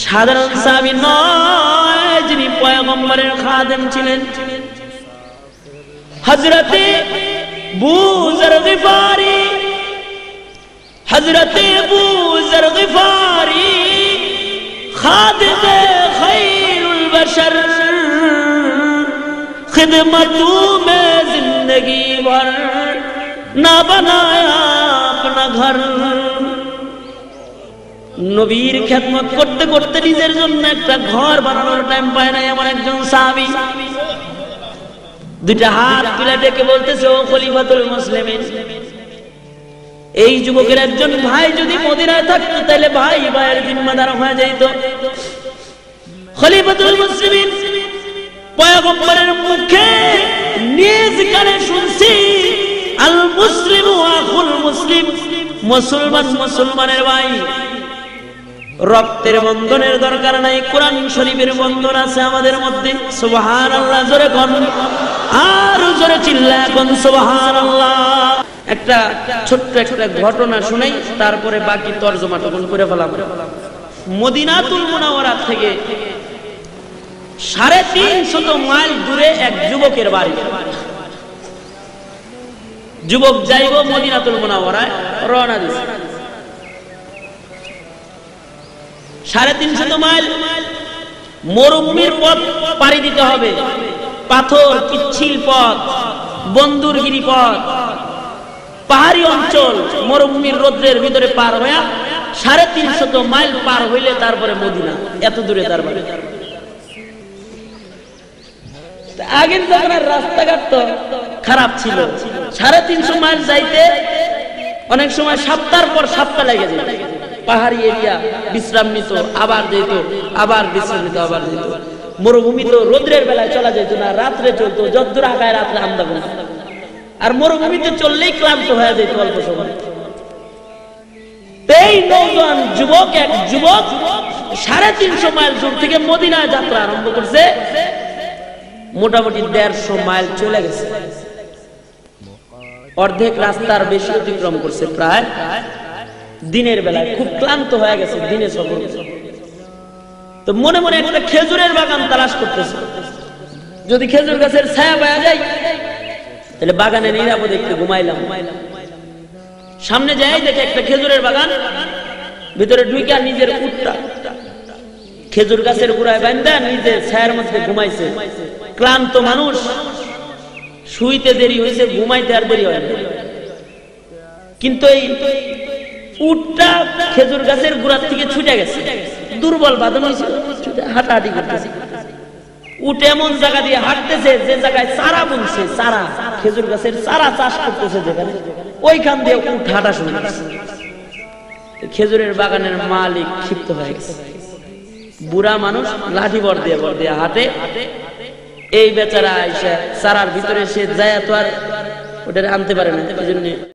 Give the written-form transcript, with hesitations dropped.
সাধারণ সাহাবী নয়, যিনি পয়গম্বরের খাদেম ছিলেন। হযরতে আবু যর গিফারি, হযরতে আবু যর গিফারি খাদেমে খায়রুল বশর, खिदमतों में जिंदगी भर ना बनाया अपना घर। নবীর খেদমত করতে করতে নিজের জন্য একটা ঘর বানানোর টাইম পায় না এমন একজন সাহাবী। দুইটা হাত তুলে ডেকে বলতেছে, ও খলিফাতুল মুসলিমিন, এই যুবকের একজন ভাই যদি মদিনায় থাকতো তাহলে ভাই ভাইয়ের জিম্মাদার হয়ে যেত। খলিফাতুল মুসলিমিন পয়গম্বরের মুখে নিজ কানে শুনছি, আল মুসলিমু আখুল মুসলিম, মুসলমান মুসলমানের ভাই। রক্তের বন্ধনের দরকার নাই, কোরআন শরীফের বন্ধন আছে আমাদের মধ্যে। সুবহানাল্লাহ জোরে কোন, আর জোরে চিল্লায় কোন সুবহানাল্লাহ। একটা ছোট্ট একটা ঘটনা শুনাই, তারপরে বাকি তরজমা তখন করে ফেলাম। মদিনাতুল মুনাওয়ারা থেকে 350 মাইল দূরে এক যুবকের বাড়ি। যুবক যাইব মদিনাতুল মুনাওয়ারায়, রওনা দিছে। 350 মাইল মরুভূমির পথ পাড়ি দিতে হবে, পাথর পিচ্ছিল পথ, বন্দুরগিরি পথ, পাহাড়ি অঞ্চল, মরুভূমির রোদ্রের ভিতরে পার হয়ে 350 মাইল পার হইলে তারপরে মদিনা। এত দূরে তার বাড়ি। আগের জায়গার রাস্তাঘাট তো খারাপ ছিল, 350 মাইল যাইতে অনেক সময় সপ্তাহ পর সপ্তাহ লেগে যেত। পাহাড়ি এরিয়া, বিশ্রাম নিত, আবার যেত, আবার বিশ্রাম নিত, আবার যেত। মরুভূমি তো রোদ্রের বেলায় চলা যেত না, রাত্রে চলতো, যদ্দূর আগায় রাত্রে আমদানি। আর মরুভূমিতে চললেই ক্লান্ত হয়ে যেত অল্প সময়। এই নওজোয়ান যুবক, এক যুবক 350 মাইল দূর থেকে মদিনায় যাত্রা আরম্ভ করছে। মোটামুটি 150 মাইল চলে গেছে, অর্ধেক রাস্তার বেশি অতিক্রম করছে। প্রায় দিনের বেলায় খুব ক্লান্ত হয়ে গেছে, দিনে সফর করছে। তো মনে মনে একটা খেজুরের বাগান তালাশ করতেছে। যদি খেজুর গাছের ছায়া পাওয়া যায় তাহলে বাগানে নিরাপদে একটু ঘুমাইলাম। সামনে যাই দেখে একটা খেজুরের বাগান, ভিতরে ঢুকে নিজের উটটা খেজুর গাছের গোড়ায় বাঁধা নিজে ছায়ার মধ্যে ঘুমাইছে। ক্লান্ত মানুষ, শুইতে দেরি হয়েছে, ঘুমাইতে আর দেরি হয় না। কিন্তু এই উটটা খেজুর গাছের গোড়ার থেকে ছুটে গেছে, দুর্বল বাঁধানো হয়েছে, হাঁটাহাঁটি করতেছে। উট এমন জায়গা দিয়ে হাঁটতেছে যে জায়গায় চারা বুনছে, চারা খেজুর গাছের চারা চাষ করতেছে যেখানে, ওইখান দিয়ে উট হাঁটা শুরু করছে। খেজুরের বাগানের মালিক ক্ষিপ্ত হয়ে গেছে। বুড়া মানুষ লাঠি বর দিয়ে হাঁটে। এই বেচারা আইসা চারার ভিতরে সে যায় তো আর ওটা আনতে পারে না, এই জন্য